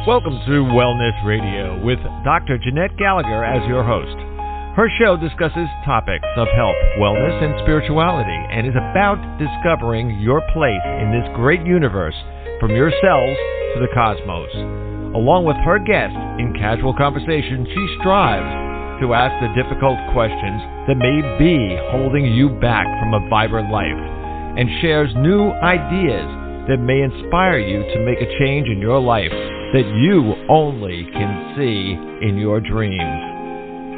Welcome to Wellness Radio with Dr. Jeanette-Gallagher as your host. Her show discusses topics of health, wellness, and spirituality, and is about discovering your place in this great universe from your cells to the cosmos. Along with her guests, in casual conversation, she strives to ask the difficult questions that may be holding you back from a vibrant life, and shares new ideas that may inspire you to make a change in your life that you only can see in your dreams.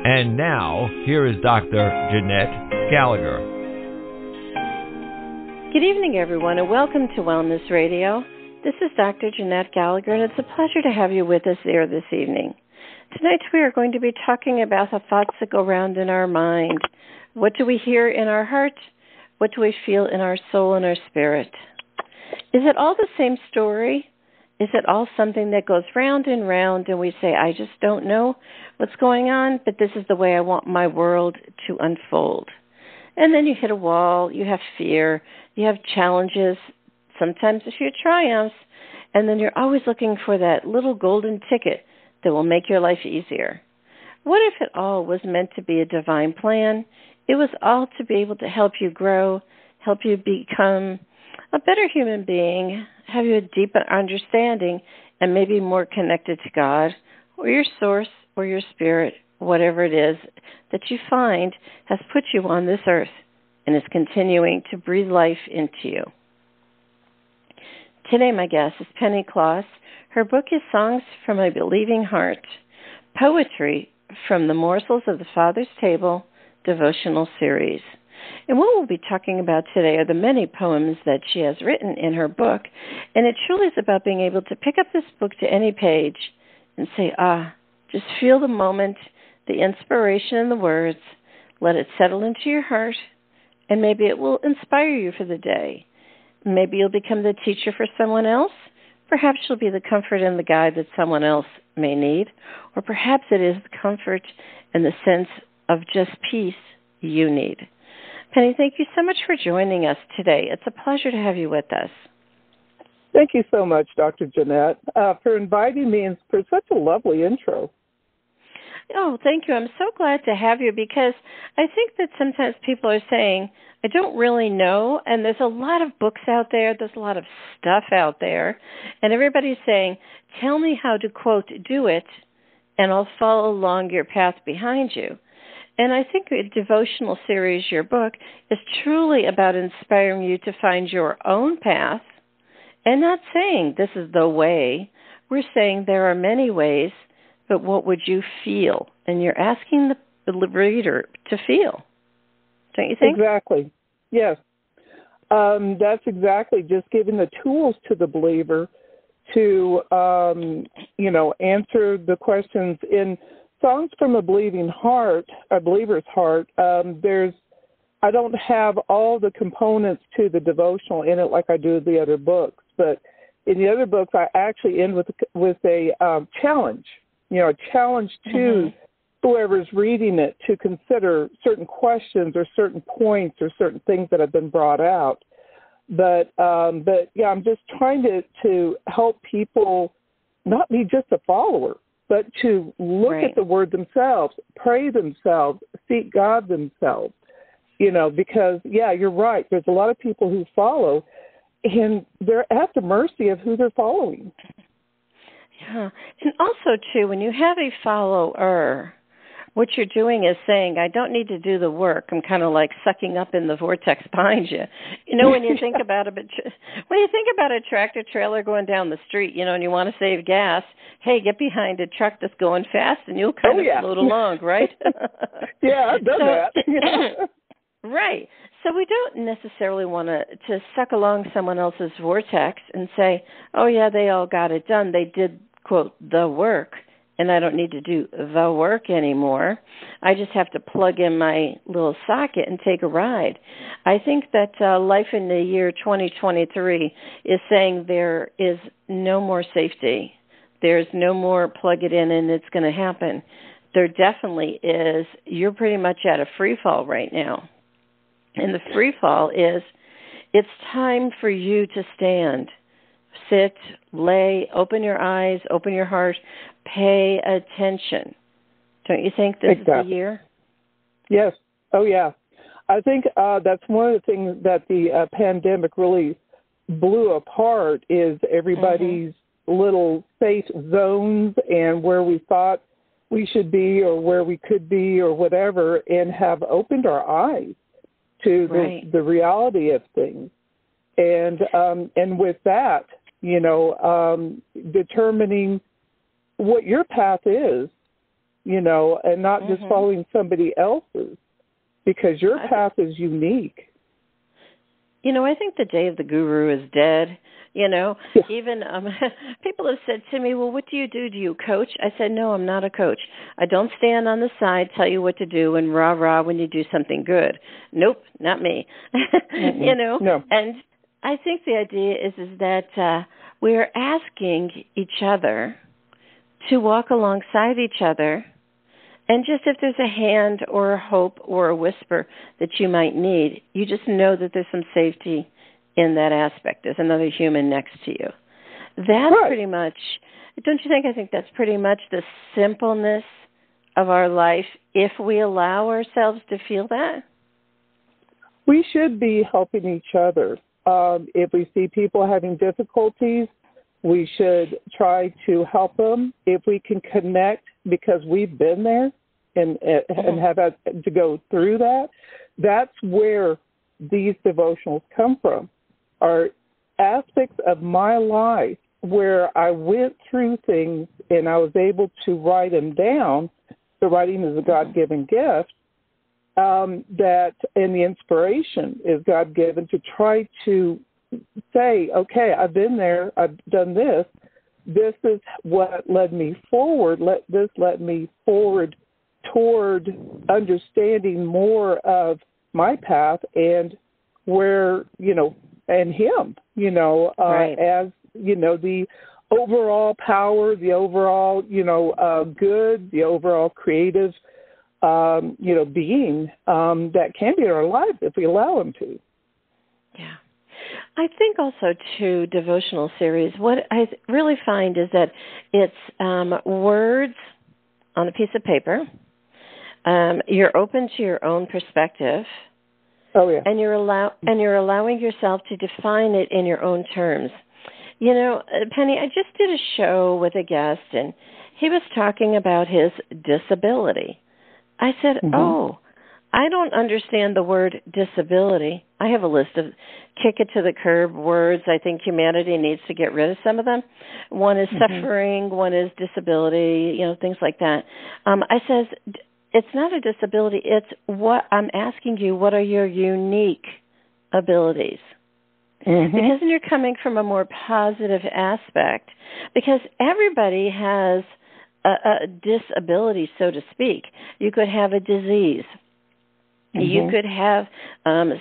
And now, here is Dr. Jeanette-Gallagher. Good evening, everyone, and welcome to Wellness Radio. This is Dr. Jeanette-Gallagher, and it's a pleasure to have you with us there this evening. Tonight we are going to be talking about the thoughts that go around in our mind. What do we hear in our heart? What do we feel in our soul and our spirit? Is it all the same story? Is it all something that goes round and round and we say, I just don't know what's going on, but this is the way I want my world to unfold? And then you hit a wall, you have fear, you have challenges, sometimes a few triumphs, and then you're always looking for that little golden ticket that will make your life easier. What if it all was meant to be a divine plan? It was all to be able to help you grow, help you become a better human being, have you a deeper understanding, and maybe more connected to God or your source or your spirit, whatever it is that you find has put you on this earth and is continuing to breathe life into you. Today, my guest is Penny Kloss. Her book is Songs from a Believing Heart, Poetry from the Morsels of the Father's Table, devotional series. And what we'll be talking about today are the many poems that she has written in her book, and it truly is about being able to pick up this book to any page and say, just feel the moment, the inspiration in the words, let it settle into your heart, and maybe it will inspire you for the day. Maybe you'll become the teacher for someone else. Perhaps you'll be the comfort and the guide that someone else may need, or perhaps it is the comfort and the sense of just peace you need. Penny, thank you so much for joining us today. It's a pleasure to have you with us. Thank you so much, Dr. Jeanette, for inviting me and for such a lovely intro. Oh, thank you. I'm so glad to have you because I think that sometimes people are saying, I don't really know, and there's a lot of books out there, there's a lot of stuff out there, and everybody's saying, tell me how to, quote, do it, and I'll follow along your path behind you. And I think a devotional series, your book, is truly about inspiring you to find your own path and not saying this is the way. We're saying there are many ways, but what would you feel? And you're asking the reader to feel. Don't you think? Exactly. Yes. That's exactly just giving the tools to the believer to, answer the questions in Songs from a Believer's Heart. I don't have all the components to the devotional in it like I do the other books, but in the other books I actually end with a challenge, a challenge to whoever's reading it to consider certain questions or certain points or certain things that have been brought out. But I'm just trying to help people not be just a follower, but to look at the word themselves, pray themselves, seek God themselves, because, you're right. There's a lot of people who follow, and they're at the mercy of who they're following. Yeah. And also, too, when you have a follower, what you're doing is saying, I don't need to do the work. I'm kind of like sucking up in the vortex behind you. When you think about a tractor trailer going down the street, and you want to save gas, hey, get behind a truck that's going fast and you'll kind of float along, right? Yeah, I've done that. Right. So we don't necessarily want to suck along someone else's vortex and say, oh, yeah, they all got it done. They did, quote, the work. And I don't need to do the work anymore. I just have to plug in my little socket and take a ride. I think that life in the year 2023 is saying there is no more safety. There's no more plug it in and it's going to happen. There definitely is. You're pretty much at a free fall right now. And the free fall is it's time for you to stand sit, lay, open your eyes, open your heart, pay attention. Don't you think this is the year? Yes. Oh, yeah. I think that's one of the things that the pandemic really blew apart is everybody's little safe zones and where we thought we should be or where we could be or whatever, and have opened our eyes to the reality of things. And with that, you know, determining what your path is, you know, and not just following somebody else's, because your path is unique. You know, I think the day of the guru is dead. You know, even people have said to me, well, what do you do? Do you coach? I said, no, I'm not a coach. I don't stand on the side, tell you what to do, and rah-rah when you do something good. Nope, not me. You know, and I think the idea is that we're asking each other to walk alongside each other. And just if there's a hand or a hope or a whisper that you might need, you just know that there's some safety in that aspect. There's another human next to you. That's pretty much, don't you think? I think that's pretty much the simpleness of our life if we allow ourselves to feel that. We should be helping each other. If we see people having difficulties, we should try to help them. If we can connect because we've been there and have had to go through that, that's where these devotionals come from, are aspects of my life where I went through things and I was able to write them down. The writing is a God-given gift, that, and the inspiration is God-given to try to say, okay, I've been there, I've done this. This is what led me forward. This led me forward toward understanding more of my path and where, you know, and him, you know, as, you know, the overall power, the overall, you know, good, the overall creative, you know, being that can be in our lives if we allow him to. Yeah. I think also, too, devotional series, what I really find is that it's words on a piece of paper. You're open to your own perspective. Oh, yeah. And you're allowing yourself to define it in your own terms. You know, Penny, I just did a show with a guest, and he was talking about his disability. I said, oh, I don't understand the word disability. I have a list of kick it to the curb words. I think humanity needs to get rid of some of them. One is suffering, one is disability, you know, things like that. I says, it's not a disability. It's what I'm asking you, what are your unique abilities? Because then you're coming from a more positive aspect, because everybody has a disability, so to speak. You could have a disease. You could have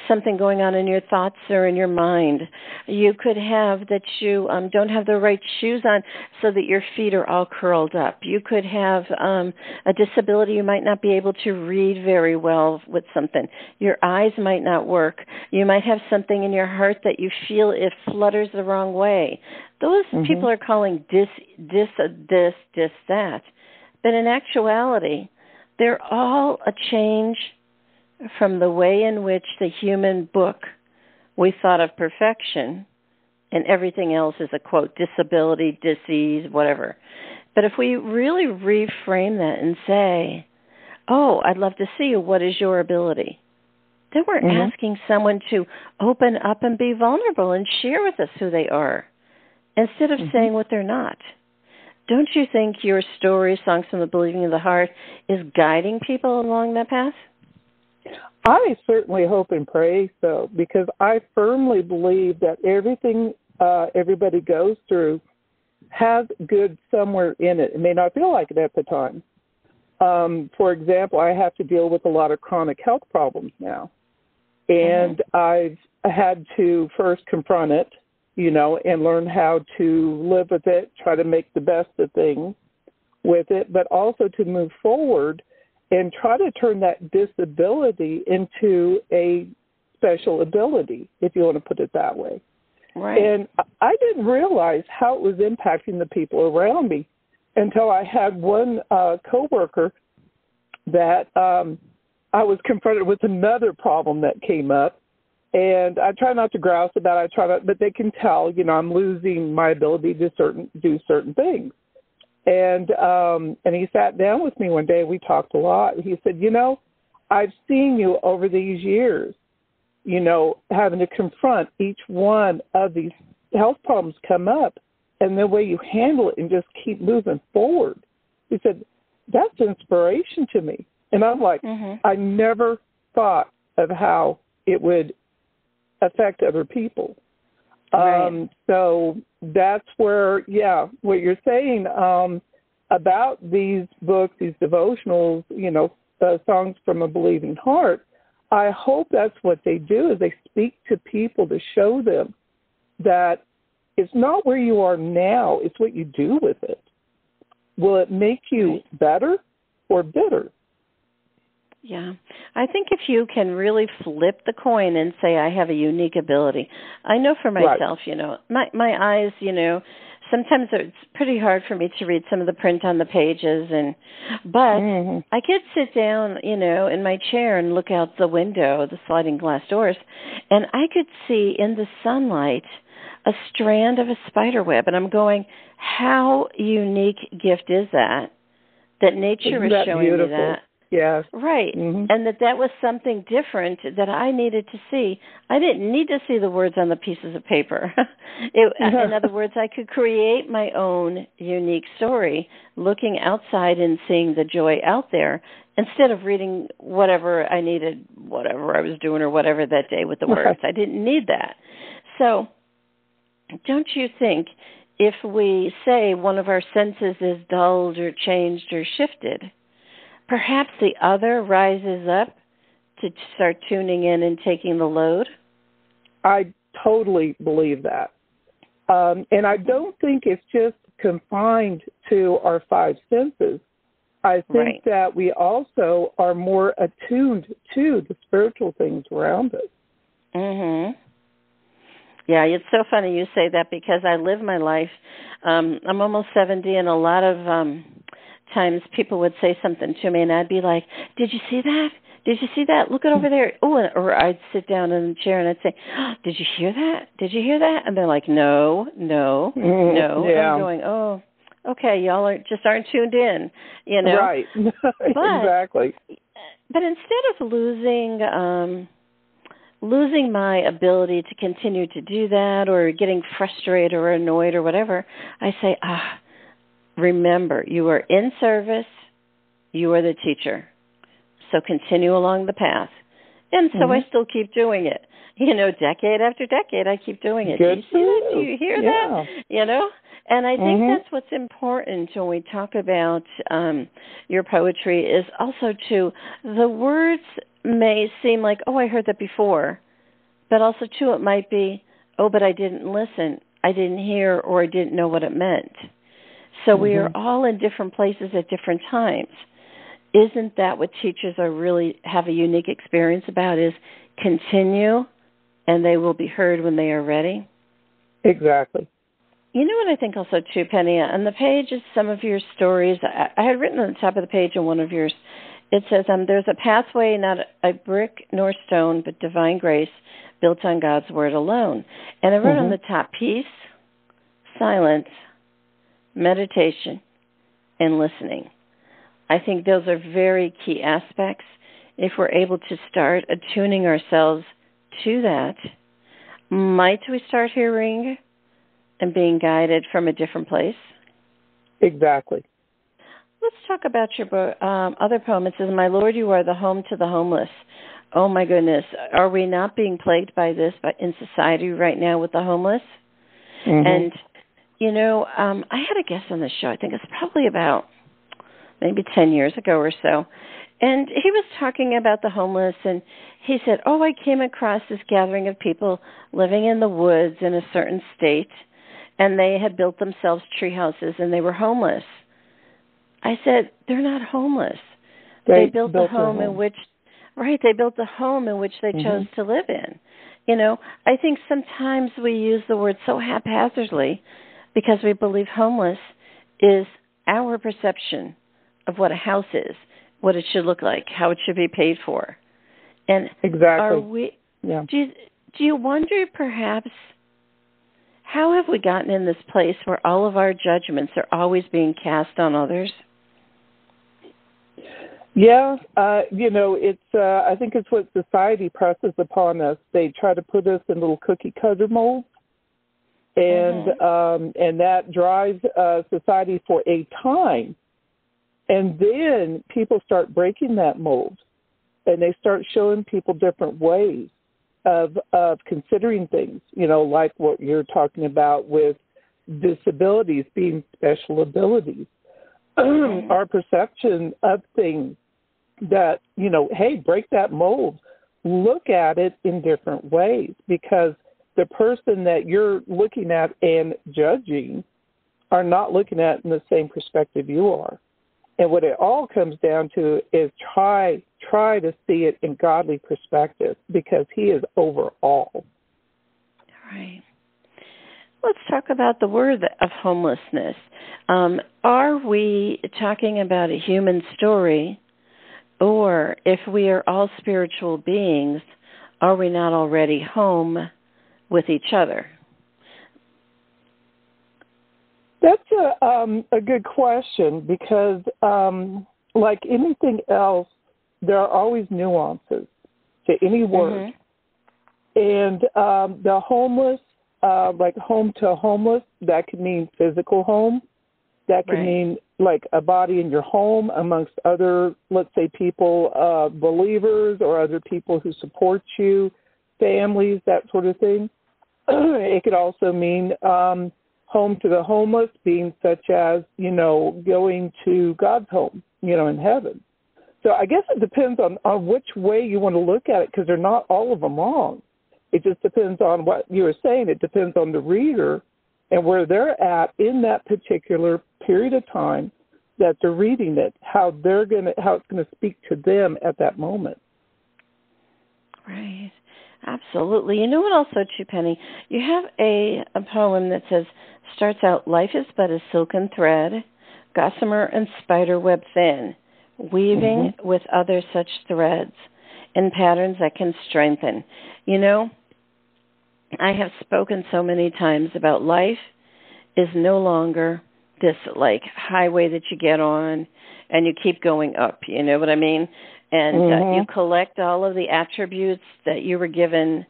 something going on in your thoughts or in your mind. You could have that you don't have the right shoes on so that your feet are all curled up. You could have a disability. You might not be able to read very well with something. Your eyes might not work. You might have something in your heart that you feel it flutters the wrong way. Those people are calling this, that. But in actuality, they're all a change from the way in which the human book we thought of perfection, and everything else is a, quote, disability, disease, whatever. But if we really reframe that and say, oh, I'd love to see you, what is your ability? Then we're asking someone to open up and be vulnerable and share with us who they are, instead of saying what they're not. Don't you think your story, Songs from the Believing of the Heart, is guiding people along that path? I certainly hope and pray so, because I firmly believe that everything everybody goes through has good somewhere in it. It may not feel like it at the time. For example, I have to deal with a lot of chronic health problems now. And I've had to first confront it, you know, and learn how to live with it, try to make the best of things with it, but also to move forward and try to turn that disability into a special ability, if you want to put it that way. Right. And I didn't realize how it was impacting the people around me until I had one coworker that I was confronted with another problem that came up. And I try not to grouse about it. But they can tell, I'm losing my ability to do certain things. And he sat down with me one day. We talked a lot. He said, I've seen you over these years, having to confront each one of these health problems come up, and the way you handle it and just keep moving forward. He said, that's inspiration to me. And I'm like, I never thought of how it would affect other people. Right. So that's where, what you're saying about these books, these devotionals, songs from a believing heart, I hope that's what they do, is they speak to people to show them that it's not where you are now, it's what you do with it. Will it make you better or bitter? Yeah. I think if you can really flip the coin and say, I have a unique ability. I know for myself, my eyes, sometimes it's pretty hard for me to read some of the print on the pages, but I could sit down, in my chair and look out the window, the sliding glass doors, and I could see in the sunlight a strand of a spider web, and I'm going, how unique gift is that nature is showing me that? Yes. Right. And that was something different that I needed to see. I didn't need to see the words on the pieces of paper. In other words, I could create my own unique story, looking outside and seeing the joy out there, instead of reading whatever I needed, whatever I was doing or whatever that day with the words. I didn't need that. So don't you think if we say one of our senses is dulled or changed or shifted, perhaps the other rises up to start tuning in and taking the load? I totally believe that. And I don't think it's just confined to our five senses. I think that we also are more attuned to the spiritual things around us. Yeah, it's so funny you say that, because I live my life. I'm almost 70, and a lot of times people would say something to me, and I'd be like, did you see that? Did you see that? Look it over there. Oh, or I'd sit down in a chair and I'd say, oh, did you hear that? Did you hear that? And they're like, no. Yeah. And I'm going, oh, okay, y'all aren't tuned in, Right. Exactly. But instead of losing my ability to continue to do that, or getting frustrated or annoyed or whatever, I say, remember, you are in service, you are the teacher. So continue along the path. And so I still keep doing it. Decade after decade, I keep doing it. Good. Do you see that? Do you hear that? And I think that's what's important when we talk about your poetry, is also the words may seem like, oh, I heard that before. But also, it might be, oh, but I didn't listen. I didn't hear, or I didn't know what it meant. So we are all in different places at different times. Isn't that what teachers are really have a unique experience about, is continue, and they will be heard when they are ready? Exactly. You know what I think also, too, Penny? On the page is some of your stories. I had written on the top of the page in one of yours, it says, there's a pathway, not a brick nor stone, but divine grace built on God's word alone. And I wrote on the top, peace, silence, meditation, and listening. I think those are very key aspects. If we're able to start attuning ourselves to that, might we start hearing and being guided from a different place? Exactly. Let's talk about your other poem. It says, my Lord, you are the home to the homeless. Oh, my goodness. Are we not being plagued by this in society right now with the homeless? And, I had a guest on the show. I think it's probably about maybe 10 years ago or so. And he was talking about the homeless, and he said, I came across this gathering of people living in the woods in a certain state, and they had built themselves tree houses, and they were homeless. I said, they're not homeless. They built a home in which, they built a home in which they chose to live in. I think sometimes we use the word so haphazardly because we believe homeless is our perception of what a house is, what it should look like, how it should be paid for. And exactly. Do you wonder perhaps how have we gotten in this place where all of our judgments are always being cast on others? Yeah, it's. I think it's what society presses upon us. They try to put us in little cookie cutter molds, and that drives society for a time, and then people start breaking that mold, and they start showing people different ways of considering things. Like what you're talking about with disabilities being special abilities. Our perception of things that, hey, break that mold. Look at it in different ways, because the person that you're looking at and judging are not looking at it in the same perspective you are. And what it all comes down to is try to see it in godly perspective, because he is over all. Right. Let's talk about the word of homelessness. Are we talking about a human story, or if we are all spiritual beings, are we not already home with each other? That's a good question, because like anything else, there are always nuances to any word. And the homeless, like home to homeless, that could mean physical home. That could mean like a body in your home amongst other, let's say, people, believers or other people who support you, families, that sort of thing. It could also mean home to the homeless being such as, going to God's home, in heaven. So I guess it depends on which way you want to look at it, because they're not all of them wrong. It just depends on what you were saying. It depends on the reader and where they're at in that particular period of time that they're reading it, how it's going to speak to them at that moment. Right. Absolutely. You know what also, too, Penny? You have a poem that starts out, life is but a silken thread, gossamer and spider web thin, weaving with other such threads in patterns that can strengthen. I have spoken so many times about life is no longer this like highway that you get on and you keep going up, you know what I mean? And you collect all of the attributes that you were given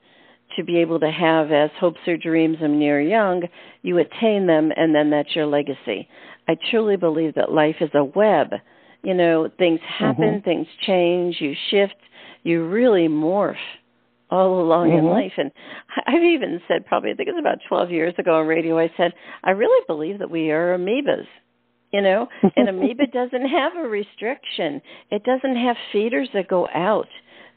to be able to have as hopes or dreams when you're young. You attain them, and then that's your legacy. I truly believe that life is a web. Things happen, things change, you shift, you really morph all along in life. And I've even said, probably, I think it was about 12 years ago on radio, I said, I really believe that we are amoebas. An amoeba doesn't have a restriction. It doesn't have feeders that go out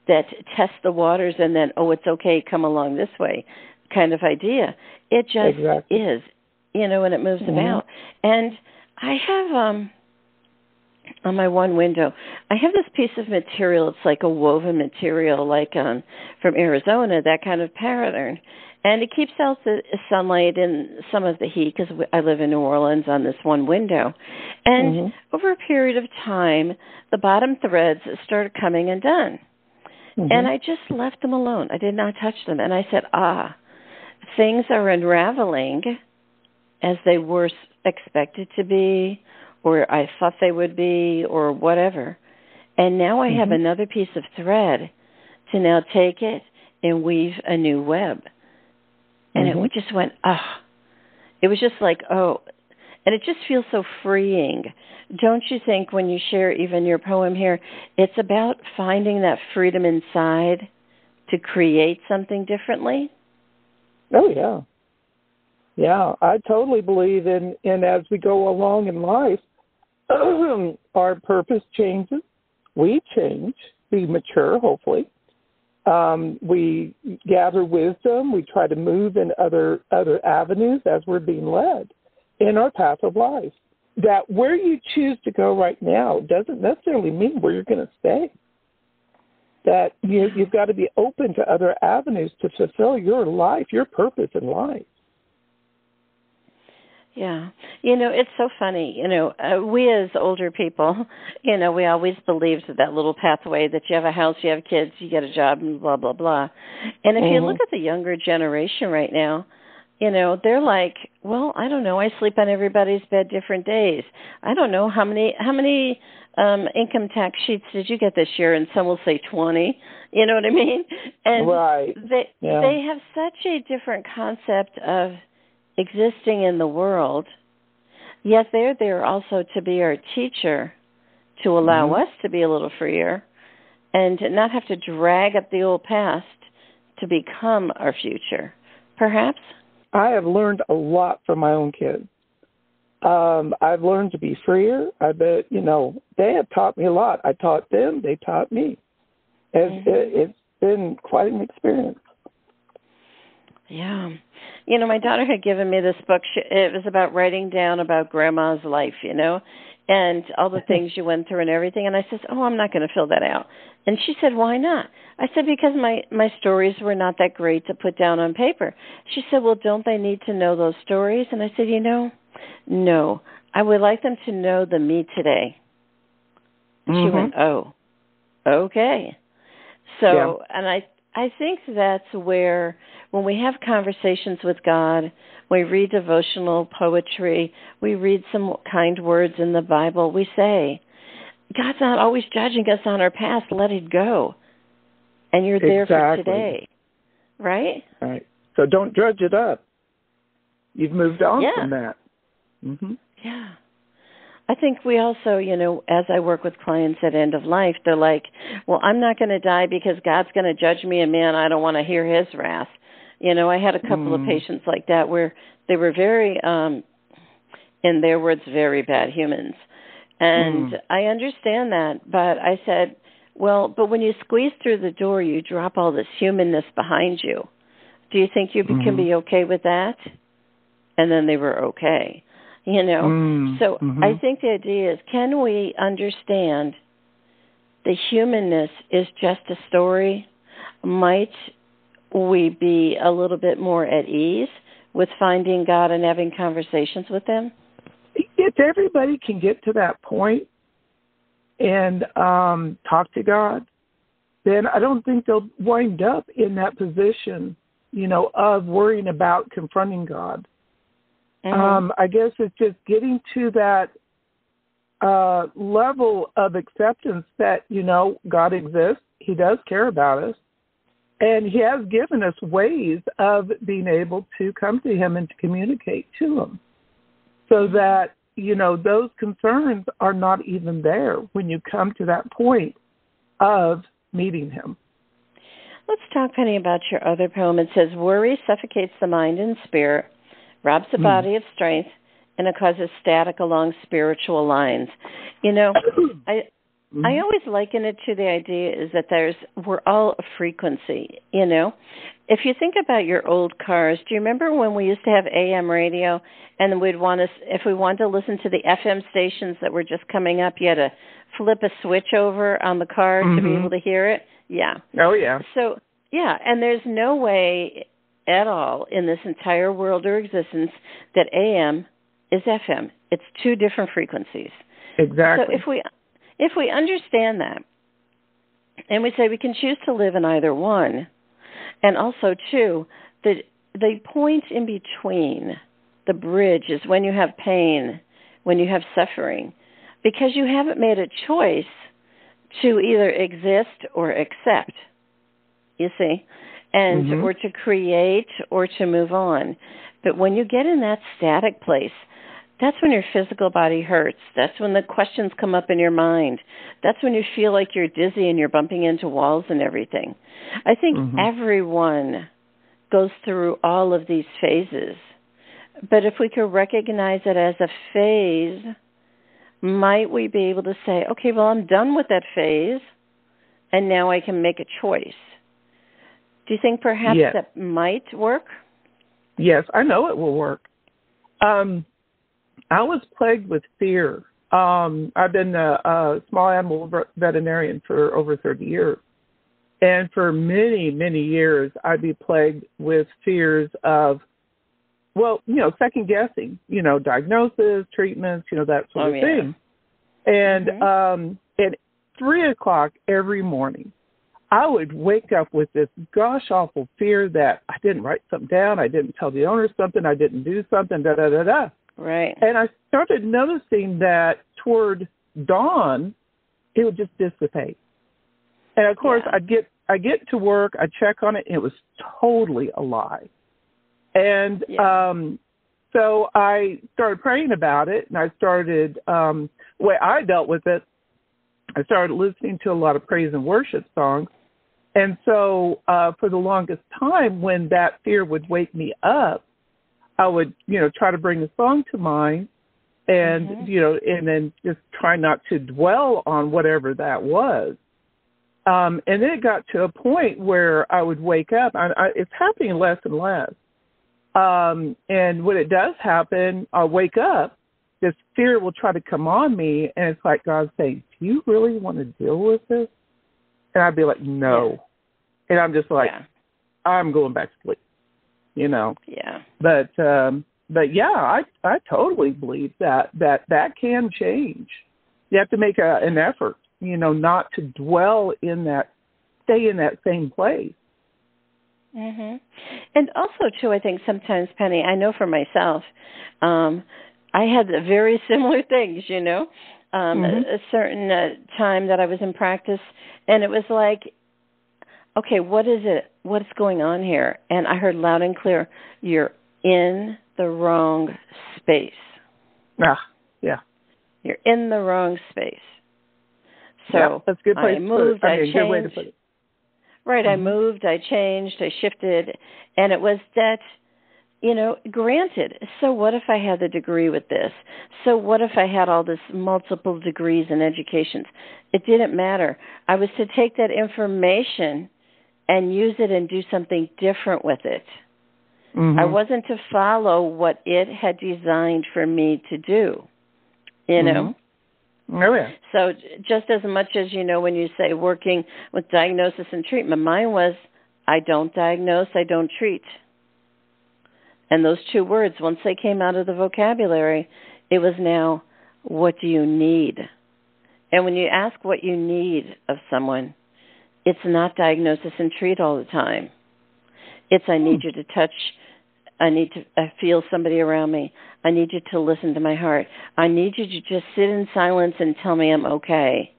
that test the waters and then, it's okay, come along this way kind of idea. It just is, and it moves about. And I have, on my one window, I have this piece of material. It's like a woven material, like from Arizona, that kind of pattern. And it keeps out the sunlight and some of the heat, because I live in New Orleans on this one window. And over a period of time, the bottom threads started coming undone. And I just left them alone. I did not touch them. And I said, things are unraveling as they were expected to be, or I thought they would be, or whatever. And now I have another piece of thread to now take it and weave a new web. And it just went, It was just like, and it just feels so freeing. Don't you think when you share even your poem here, it's about finding that freedom inside to create something differently? Oh, yeah. Yeah, I totally believe in as we go along in life, our purpose changes, we change, we mature, hopefully. We gather wisdom. We try to move in other avenues as we're being led in our path of life. That where you choose to go right now doesn't necessarily mean where you're going to stay. that you've got to be open to other avenues to fulfill your life, your purpose in life. Yeah. It's so funny. We as older people, we always believed that little pathway that you have a house, you have kids, you get a job, and blah, blah, blah. And if you look at the younger generation right now, they're like, well, I don't know. I sleep on everybody's bed different days. I don't know how many income tax sheets did you get this year? And some will say 20. You know what I mean? And right. They have such a different concept of existing in the world, yet they're there also to be our teacher, to allow us to be a little freer and not have to drag up the old past to become our future, perhaps? I have learned a lot from my own kids. I've learned to be freer. I bet, they have taught me a lot. I taught them, they taught me. It's been quite an experience. Yeah. My daughter had given me this book. It was about writing down about Grandma's life, and all the things you went through and everything. And I said, I'm not going to fill that out. And she said, why not? I said, because my stories were not that great to put down on paper. She said, well, don't they need to know those stories? And I said, no. I would like them to know the me today. And she went, oh, okay. So, and I think that's where, when we have conversations with God, we read devotional poetry, we read some kind words in the Bible, we say, God's not always judging us on our past, let it go. And you're there for today, right? Right. So don't drudge it up. You've moved on from that. Yeah. I think we also, as I work with clients at end of life, they're like, well, I'm not going to die because God's going to judge me, and man, I don't want to hear his wrath. I had a couple of patients like that where they were very, in their words, very bad humans. And I understand that, but I said, well, but when you squeeze through the door, you drop all this humanness behind you. Do you think you can be okay with that? And then they were okay. So I think the idea is, can we understand the humanness is just a story? Might we be a little bit more at ease with finding God and having conversations with him? If everybody can get to that point and talk to God, then I don't think they'll wind up in that position, of worrying about confronting God. I guess it's just getting to that level of acceptance that, God exists. He does care about us. And he has given us ways of being able to come to him and to communicate to him so that, those concerns are not even there when you come to that point of meeting him. Let's talk, Penny, about your other poem. It says, worry suffocates the mind and spirit, robs the body of strength, and it causes static along spiritual lines. I always liken it to the idea is that we're all a frequency, If you think about your old cars, do you remember when we used to have AM radio and if we wanted to listen to the FM stations that were just coming up, you had to flip a switch over on the car to be able to hear it? Yeah. Oh, yeah. So, yeah, and there's no way at all in this entire world or existence that AM is FM. It's two different frequencies. Exactly. So if we understand that, and we say we can choose to live in either one, and also, too, the point in between, the bridge, is when you have pain, when you have suffering, because you haven't made a choice to either exist or accept, you see, and or to create or to move on. But when you get in that static place, that's when your physical body hurts. That's when the questions come up in your mind. That's when you feel like you're dizzy and you're bumping into walls and everything. I think everyone goes through all of these phases. But if we could recognize it as a phase, might we be able to say, okay, well, I'm done with that phase, and now I can make a choice? Do you think perhaps that might work? Yes, I know it will work. I was plagued with fear. I've been a small animal veterinarian for over 30 years. And for many, many years, I'd be plagued with fears of, well, second guessing, diagnosis, treatments, that sort of thing. And at 3 o'clock every morning, I would wake up with this gosh awful fear that I didn't write something down, I didn't tell the owner something, I didn't do something, da-da-da-da. Right. And I started noticing that toward dawn, it would just dissipate. And, of course, I get to work, I check on it, and it was totally a lie. And so I started praying about it, and I started, the way I dealt with it, I started listening to a lot of praise and worship songs. And so for the longest time, when that fear would wake me up, I would, try to bring the song to mind and, and then just try not to dwell on whatever that was. And then it got to a point where I would wake up. It's happening less and less. And when it does happen, I'll wake up. This fear will try to come on me, and it's like God saying, do you really want to deal with this? And I'd be like, no. Yeah. And I'm just like, I'm going back to sleep, Yeah. But yeah, I totally believe that can change. You have to make an effort, not to dwell in that, stay in that same place. Mm-hmm. And also, too, I think sometimes, Penny, I know for myself, I had very similar things, a certain time that I was in practice, and it was like, okay, what is it? What's going on here? And I heard loud and clear, you're in the wrong space. Yeah. You're in the wrong space. So that's a good place I moved, to put it. I changed. Good way to put it. Right, I moved, I changed, I shifted, and it was that, granted, so what if I had the degree with this? So what if I had all this multiple degrees in educations? It didn't matter. I was to take that information and use it and do something different with it. Mm-hmm. I wasn't to follow what it had designed for me to do, Mm-hmm. Oh, yeah. So just as much as, when you say working with diagnosis and treatment, mine was, I don't diagnose, I don't treat. And those two words, once they came out of the vocabulary, it was now, what do you need? And when you ask what you need of someone, it's not diagnosis and treat all the time. It's I need you to touch, I need to feel somebody around me. I need you to listen to my heart. I need you to just sit in silence and tell me I'm okay.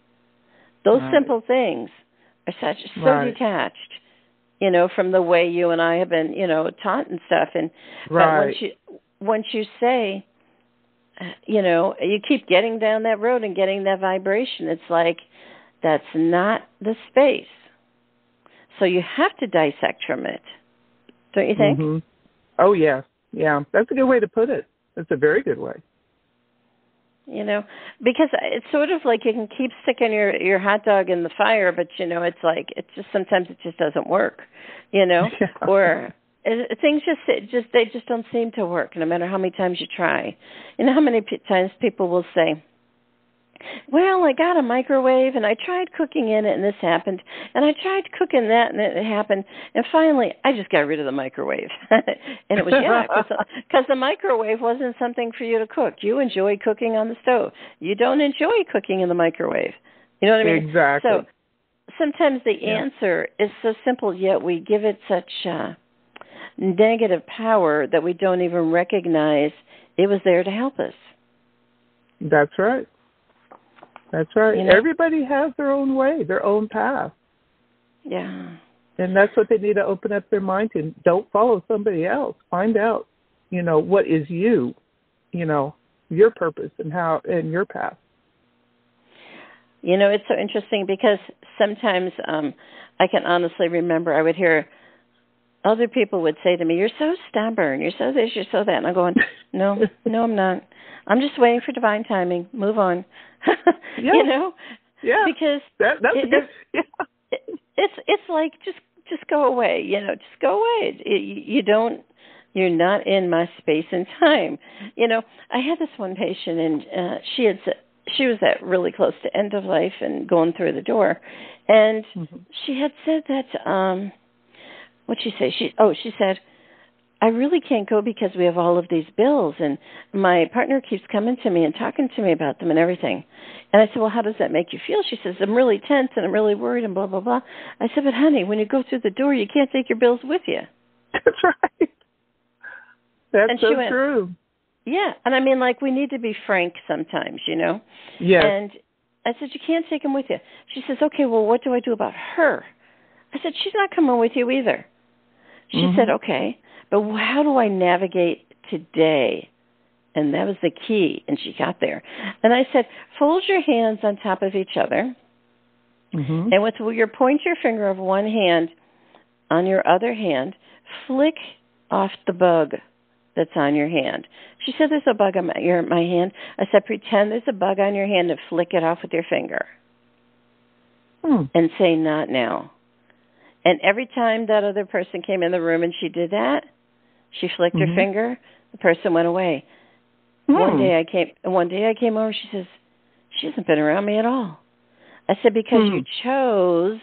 Those simple things are so detached, from the way you and I have been, taught and stuff. And but once you say, you keep getting down that road and getting that vibration, it's like that's not the space. So you have to dissect from it, don't you think? Mm-hmm. Oh, yeah. Yeah, that's a good way to put it. That's a very good way. Because it's sort of like you can keep sticking your hot dog in the fire, but, it's like, it's just sometimes it just doesn't work, Yeah. Or things they just don't seem to work no matter how many times you try. How many times people will say, well, I got a microwave, and I tried cooking in it, and this happened, and I tried cooking that, and it happened, and finally, I just got rid of the microwave. And it was, because the microwave wasn't something for you to cook. You enjoy cooking on the stove. You don't enjoy cooking in the microwave. You know what I mean? Exactly. So sometimes the answer is so simple, yet we give it such negative power that we don't even recognize it was there to help us. That's right. That's right. Everybody has their own way, their own path. Yeah. And that's what they need to open up their mind to. Don't follow somebody else. Find out, what is you, your purpose and your path. It's so interesting because sometimes I can honestly remember I would hear other people would say to me, you're so stubborn, you're so this, you're so that. And I'm going, no, I'm not. I'm just waiting for divine timing. Move on. Yeah. Yeah. Because it's like just go away. Just go away. You're not in my space and time. I had this one patient, and she was at really close to end of life and going through the door, And she had said that, what'd she say? She said, I really can't go because we have all of these bills, and my partner keeps coming to me and talking to me about them and everything. And I said, well, how does that make you feel? She says, I'm really tense and I'm really worried and blah, blah, blah. I said, but honey, when you go through the door, you can't take your bills with you. That's right. That's so true. Yeah. And I mean, like, we need to be frank sometimes, you know? Yes. And I said, you can't take them with you. She says, okay, well, what do I do about her? I said, she's not coming with you either. She said, okay, but how do I navigate today? And that was the key, and she got there. And I said, fold your hands on top of each other, and with your pointer finger of one hand on your other hand, flick off the bug that's on your hand. She said, there's a bug on my hand. I said, pretend there's a bug on your hand and flick it off with your finger. And say, not now. And every time that other person came in the room and she did that, she flicked her finger, the person went away. One day I came over, she says, she hasn't been around me at all. I said, because you chose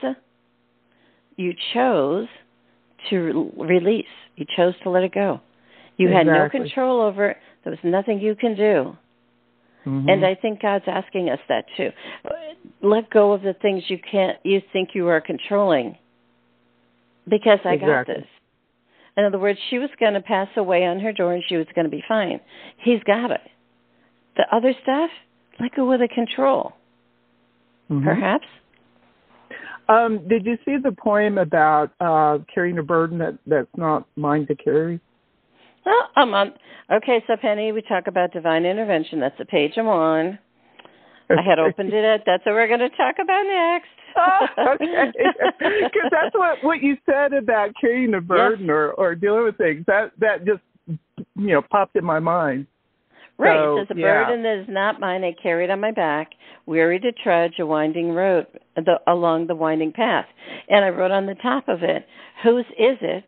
to release. You chose to let it go. You had no control over it. There was nothing you can do. And I think God's asking us that too. Let go of the things you think you are controlling, because I got this. In other words, she was going to pass away on her door and she was going to be fine. He's got it. The other stuff, let go of the control. Perhaps. Did you see the poem about carrying a burden that's not mine to carry? Well, okay, so Penny, we talk about divine intervention. That's the page I'm on. I had opened it. That's what we're going to talk about next. Okay. Because that's what you said about carrying a burden or dealing with things. That just, popped in my mind. Right. So, it says, a burden that is not mine, I carried on my back, weary to trudge a winding road along the winding path. And I wrote on the top of it, whose is it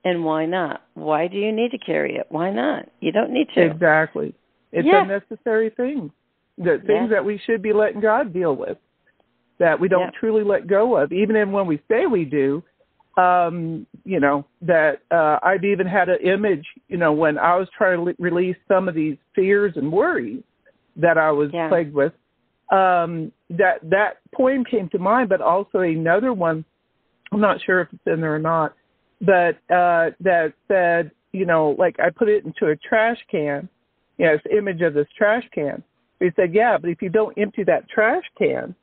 and why not? Why do you need to carry it? Why not? You don't need to. Exactly. It's a necessary thing. The things that we should be letting God deal with, that we don't truly let go of, even when we say we do. That I've even had an image, when I was trying to release some of these fears and worries that I was plagued with, that poem came to mind, but also another one, I'm not sure if it's in there or not, but that said, like I put it into a trash can, it's the image of this trash can. He said, but if you don't empty that trash can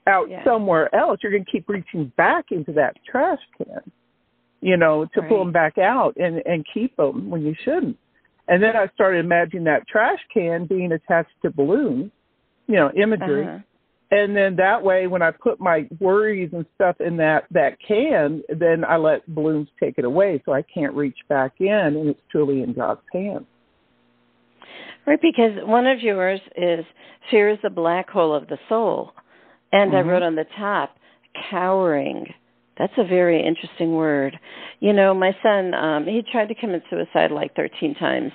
out somewhere else, you're going to keep reaching back into that trash can, to pull them back out and keep them when you shouldn't. And then I started imagining that trash can being attached to balloons, imagery. And then that way, when I put my worries and stuff in that can, then I let balloons take it away, so I can't reach back in, and it's truly in God's hands. Right, because one of yours is fear is the black hole of the soul. And I wrote on the top, cowering. That's a very interesting word. My son, he tried to commit suicide like 13 times.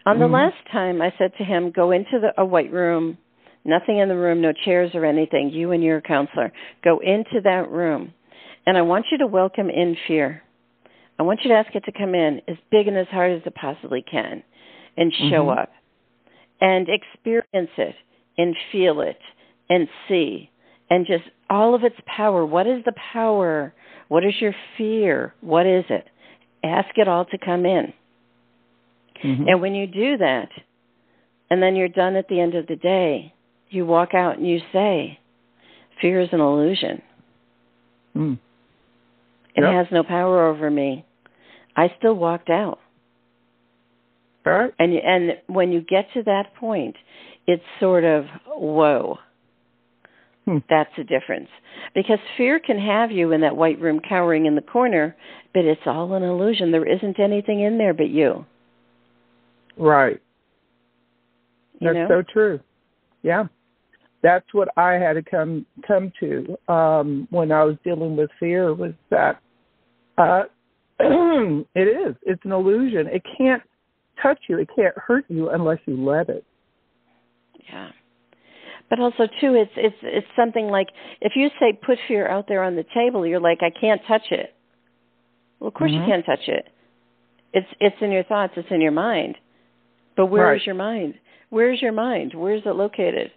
On the last time, I said to him, go into a white room, nothing in the room, no chairs or anything, you and your counselor. Go into that room, and I want you to welcome in fear. I want you to ask it to come in as big and as hard as it possibly can and show up. And experience it and feel it and see and just all of its power. What is the power? What is your fear? What is it? Ask it all to come in. And when you do that, and then you're done at the end of the day, you walk out and you say, fear is an illusion. It has no power over me. I still walked out. Right. And when you get to that point, it's sort of, whoa, that's the difference. Because fear can have you in that white room cowering in the corner, but it's all an illusion. There isn't anything in there but you. Right. That's so true. Yeah. That's what I had to come to when I was dealing with fear, was that it's an illusion. It can't touch you. It can't hurt you unless you let it. Yeah. But also, too, it's something like if you say put fear out there on the table, you're like, I can't touch it. Well, of course you can't touch it. It's in your thoughts. It's in your mind. But where is your mind? Where's your mind? Where is it located?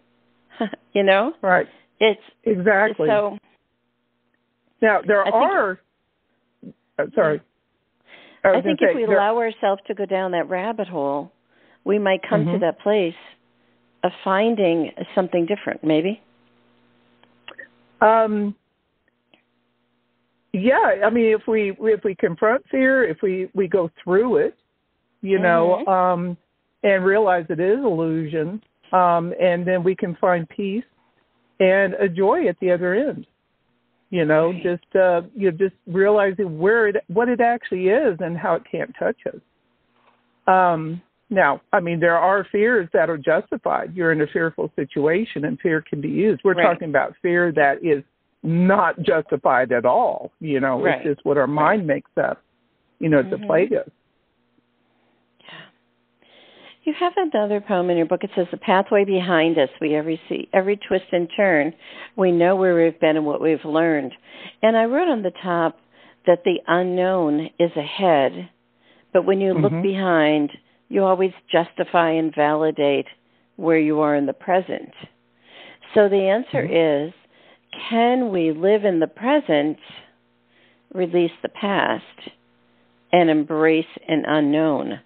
You know? Right. It's exactly. So now there are. Sorry. I think if we allow ourselves to go down that rabbit hole, we might come to that place of finding something different, maybe? Yeah, I mean, if we confront fear, if we go through it, you know, and realize it is illusion, and then we can find peace and a joy at the other end. You know, just realizing what it actually is and how it can't touch us. Now, I mean, there are fears that are justified. You're in a fearful situation, and fear can be used. We're talking about fear that is not justified at all. You know, it's just what our mind makes up, you know, to plague us. You have another poem in your book. It says, the pathway behind us, we see every twist and turn. We know where we've been and what we've learned. And I wrote on the top that the unknown is ahead, but when you look behind, you always justify and validate where you are in the present. So the answer is, can we live in the present, release the past, and embrace an unknown?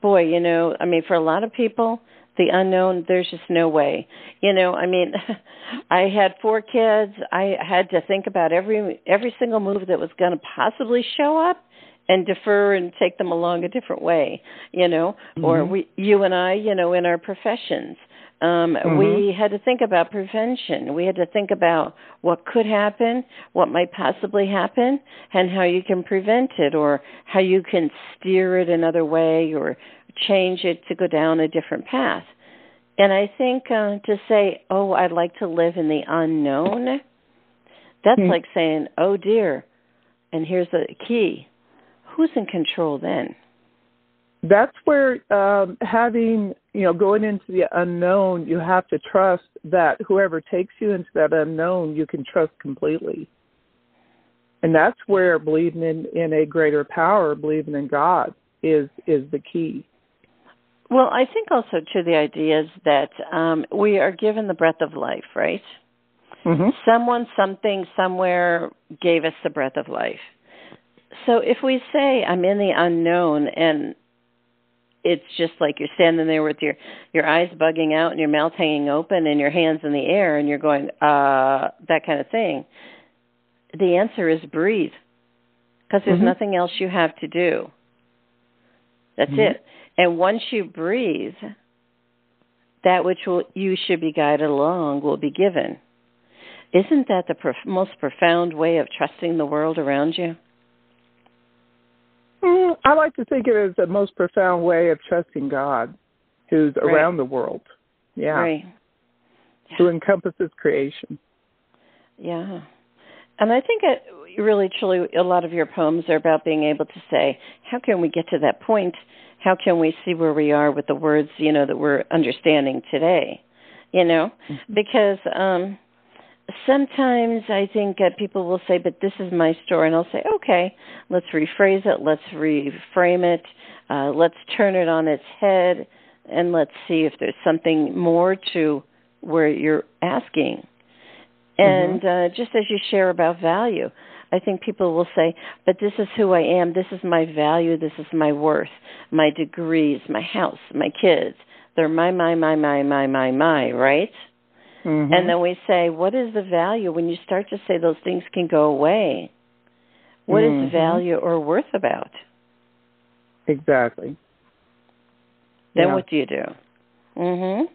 Boy, you know, I mean, for a lot of people, the unknown, there's just no way. You know, I mean, I had 4 kids. I had to think about every single move that was going to possibly show up and defer and take them along a different way, you know, or you and I, you know, in our professions. We had to think about prevention. We had to think about what could happen, what might possibly happen, and how you can prevent it, or how you can steer it another way or change it to go down a different path. And I think to say, oh, I'd like to live in the unknown, that's like saying, oh, dear, and here's the key. Who's in control then? That's where having, you know, going into the unknown, you have to trust that whoever takes you into that unknown, you can trust completely. And that's where believing in a greater power, believing in God, is the key. Well, I think also, too, the idea is that we are given the breath of life, right? Someone, something, somewhere gave us the breath of life. So if we say, I'm in the unknown, and it's just like you're standing there with your eyes bugging out and your mouth hanging open and your hands in the air and you're going, that kind of thing, the answer is breathe, because there's nothing else you have to do. That's it. And once you breathe, that which you should be guided along will be given. Isn't that the most profound way of trusting the world around you? I like to think of it as the most profound way of trusting God, who's around the world. Who encompasses creation. Yeah. And I think really, truly, a lot of your poems are about being able to say, how can we get to that point? How can we see where we are with the words, you know, that we're understanding today? You know, because sometimes I think people will say, but this is my story. And I'll say, okay, let's rephrase it. Let's reframe it. Let's turn it on its head. And let's see if there's something more to where you're asking. And just as you share about value, I think people will say, but this is who I am. This is my value. This is my worth, my degrees, my house, my kids. They're my, right? And then we say, what is the value? When you start to say those things can go away, what is value or worth about? Exactly. Then what do you do?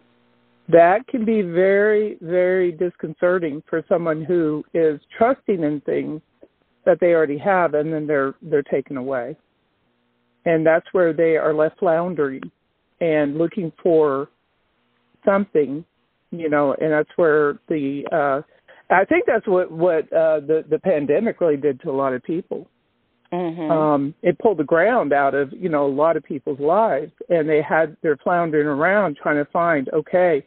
That can be very, very disconcerting for someone who is trusting in things that they already have, and then they're taken away. And that's where they are left floundering and looking for something, you know, and that's where I think that's what the pandemic really did to a lot of people. It pulled the ground out of, you know, a lot of people's lives, and they're floundering around trying to find, okay,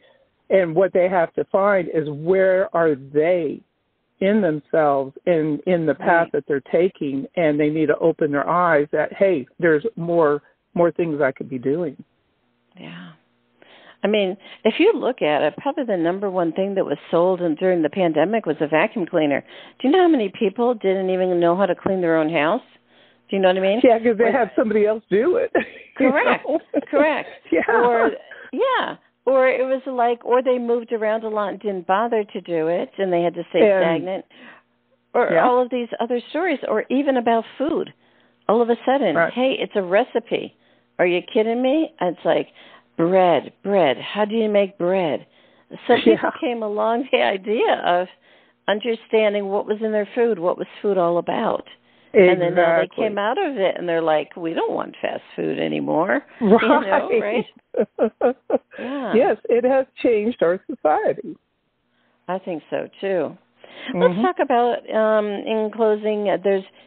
And what they have to find is where are they in themselves and in the path that they're taking, and they need to open their eyes that, hey, there's more things I could be doing. Yeah. I mean, if you look at it, probably the number one thing that was sold during the pandemic was a vacuum cleaner. Do you know how many people didn't even know how to clean their own house? Do you know what I mean? Yeah, because they had somebody else do it. Correct. Correct. Yeah. Or it was like, or they moved around a lot and didn't bother to do it, and they had to stay stagnant. Or all of these other stories, or even about food. All of a sudden, hey, it's a recipe. Are you kidding me? It's like, bread. How do you make bread? So people came along the idea of understanding what was in their food, what was food all about. Exactly. And then now they came out of it, and they're like, we don't want fast food anymore. Right. You know, right? Yeah. Yes, it has changed our society. I think so, too. Let's talk about, in closing,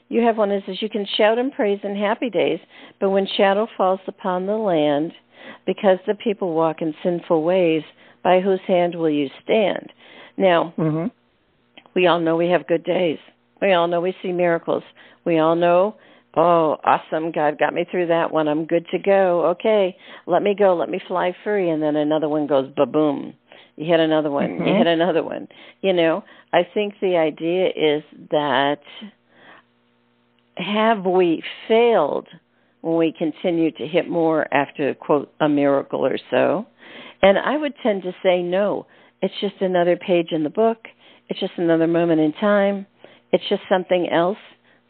you have one that says, you can shout and praise in happy days, but when shadow falls upon the land, because the people walk in sinful ways, by whose hand will you stand? Now, we all know we have good days. We all know we see miracles. We all know, oh, awesome, God got me through that one. I'm good to go. Okay, let me go. Let me fly free. And then another one goes ba-boom. You hit another one. You hit another one. You know, I think the idea is that have we failed when we continue to hit more after, quote, a miracle or so? And I would tend to say no. It's just another page in the book. It's just another moment in time. It's just something else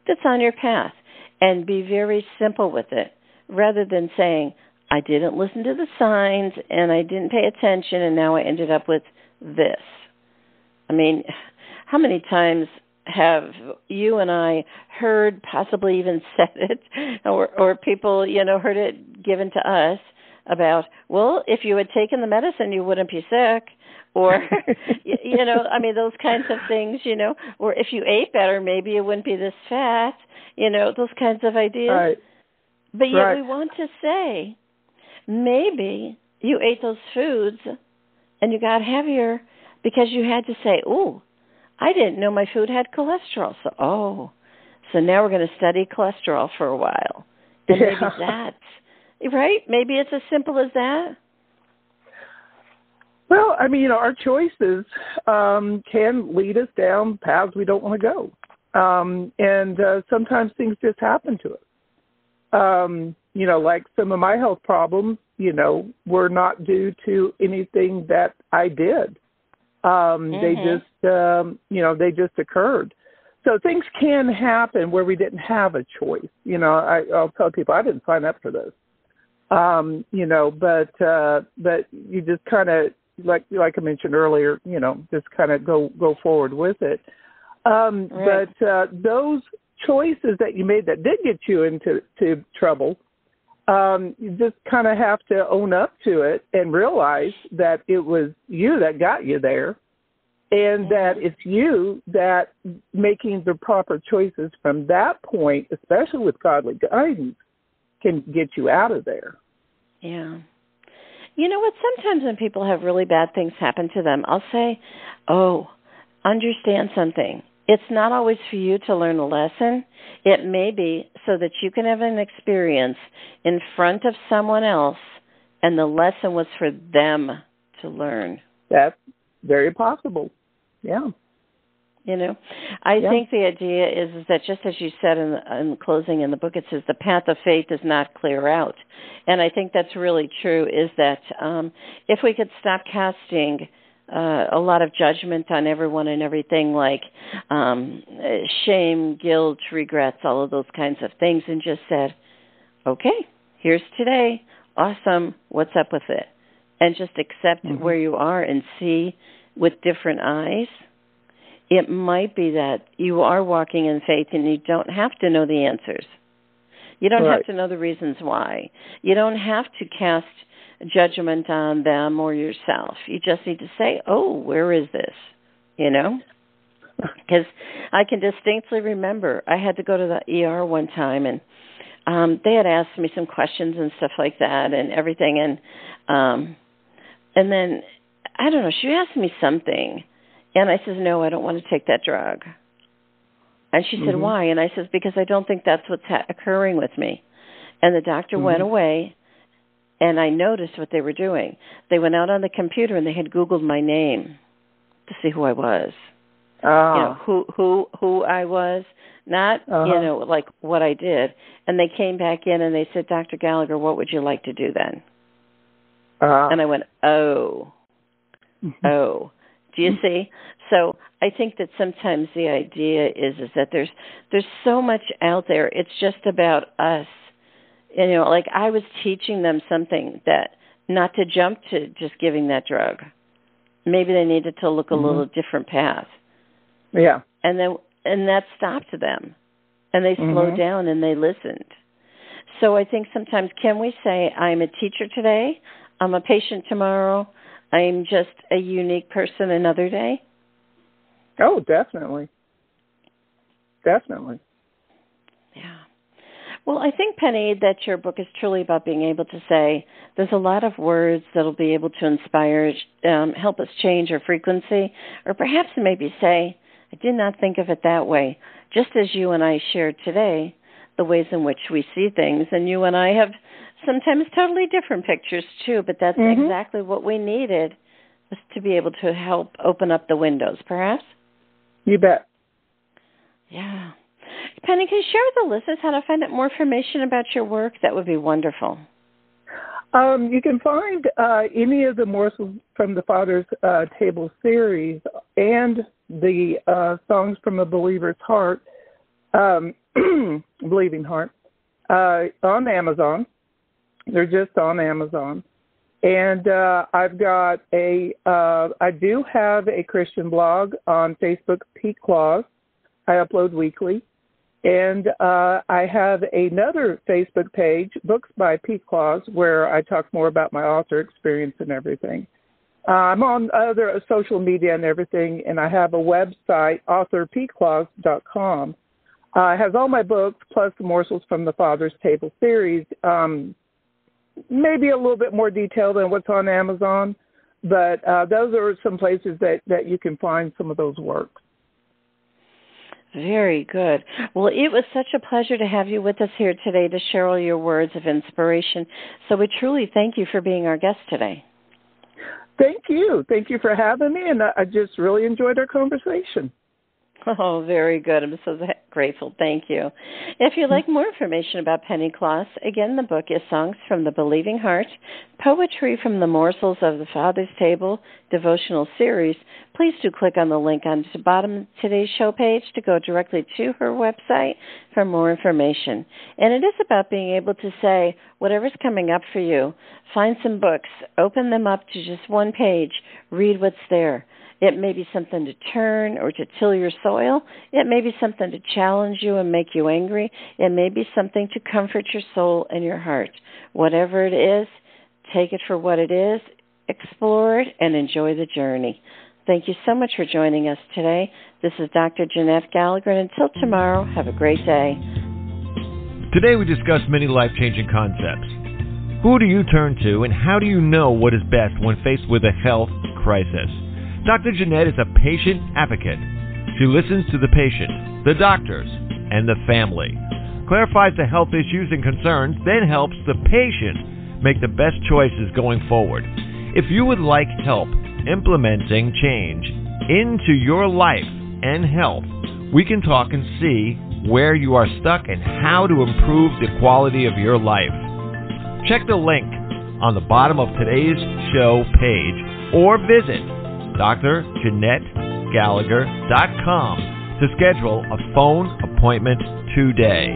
that's on your path. And be very simple with it, rather than saying, I didn't listen to the signs and I didn't pay attention and now I ended up with this. I mean, how many times have you and I heard, possibly even said it, or people, you know, heard it given to us about, well, if you had taken the medicine, you wouldn't be sick. Or, you know, I mean, those kinds of things, you know, or if you ate better, maybe you wouldn't be this fat, you know, those kinds of ideas. Right. But yet we want to say, maybe you ate those foods and you got heavier because you had to say, ooh, I didn't know my food had cholesterol. So now we're going to study cholesterol for a while. And maybe that's, right? Maybe it's as simple as that. Well, I mean, you know, our choices can lead us down paths we don't want to go. And sometimes things just happen to us. You know, like some of my health problems, you know, were not due to anything that I did. They just, you know, they just occurred. So things can happen where we didn't have a choice. You know, I'll tell people I didn't sign up for this. You know, but you just kind of, like I mentioned earlier, you know, just kind of go forward with it. But those choices that you made that did get you into trouble, you just kind of have to own up to it and realize that it was you that got you there, and that it's you that making the proper choices from that point, especially with godly guidance, can get you out of there. Yeah. You know what? Sometimes when people have really bad things happen to them, I'll say, oh, understand something. It's not always for you to learn a lesson. It may be so that you can have an experience in front of someone else, and the lesson was for them to learn. That's very possible. Yeah. You know, I think the idea is that just as you said in the closing in the book, it says the path of faith does not clear out. And I think that's really true, is that if we could stop casting a lot of judgment on everyone and everything, like shame, guilt, regrets, all of those kinds of things, and just said, okay, here's today. Awesome. What's up with it? And just accept where you are and see with different eyes. It might be that you are walking in faith and you don't have to know the answers. You don't have to know the reasons why. You don't have to cast judgment on them or yourself. You just need to say, oh, where is this? You know? Because I can distinctly remember I had to go to the ER one time, and they had asked me some questions and stuff like that and everything. And then I don't know, she asked me something, and I says, no, I don't want to take that drug. And she said, why? And I says, because I don't think that's what's occurring with me. And the doctor went away, and I noticed what they were doing. They went out on the computer, and they had Googled my name to see who I was. You know, who I was, not, you know, like what I did. And they came back in, and they said, Dr. Gallagher, what would you like to do then? And I went, oh. Do you see? So I think that sometimes the idea is that there's so much out there. It's just about us. You know, like I was teaching them something, that not to jump to just giving that drug. Maybe they needed to look a little different path. Yeah. And that stopped them. And they slowed down and they listened. So I think sometimes, can we say, I'm a teacher today, I'm a patient tomorrow, I'm just a unique person another day? Oh, definitely. Definitely. Yeah. Well, I think, Penny, that your book is truly about being able to say there's a lot of words that will be able to inspire, help us change our frequency, or perhaps maybe say, I did not think of it that way. Just as you and I shared today, the ways in which we see things, and you and I have sometimes totally different pictures too, but that's exactly what we needed, was to be able to help open up the windows, perhaps? You bet. Yeah. Penny, can you share with the listeners how to find out more information about your work? That would be wonderful. You can find any of the Morsels from the Father's Table series and the Songs from a Believer's Heart, Believing Heart, on Amazon. They're just on Amazon. And I've got I do have a Christian blog on Facebook, Pete Claus. I upload weekly. And I have another Facebook page, Books by Pete Claus, where I talk more about my author experience and everything. I'm on other social media and everything, and I have a website, authorpeteclaus.com. It has all my books, plus the Morsels from the Father's Table series, maybe a little bit more detail than what's on Amazon, but those are some places that you can find some of those works. Very good. Well, it was such a pleasure to have you with us here today to share all your words of inspiration. So we truly thank you for being our guest today. Thank you. Thank you for having me, and I just really enjoyed our conversation. Oh, very good. I'm so grateful. Thank you. If you'd like more information about Penny Claus, again, the book is Songs from the Believing Heart, Poetry from the Morsels of the Father's Table, devotional series. Please do click on the link on the bottom of today's show page to go directly to her website for more information. And it is about being able to say, whatever's coming up for you, find some books, open them up to just one page, read what's there. It may be something to turn or to till your soil. It may be something to challenge you and make you angry. It may be something to comfort your soul and your heart. Whatever it is, take it for what it is, explore it, and enjoy the journey. Thank you so much for joining us today. This is Dr. Jeanette Gallagher, and until tomorrow, have a great day. Today we discussed many life-changing concepts. Who do you turn to, and how do you know what is best when faced with a health crisis? Dr. Jeanette is a patient advocate. She listens to the patient, the doctors, and the family, clarifies the health issues and concerns, then helps the patient make the best choices going forward. If you would like help implementing change into your life and health, we can talk and see where you are stuck and how to improve the quality of your life. Check the link on the bottom of today's show page or visit dr.jeanette-gallagher.com to schedule a phone appointment today.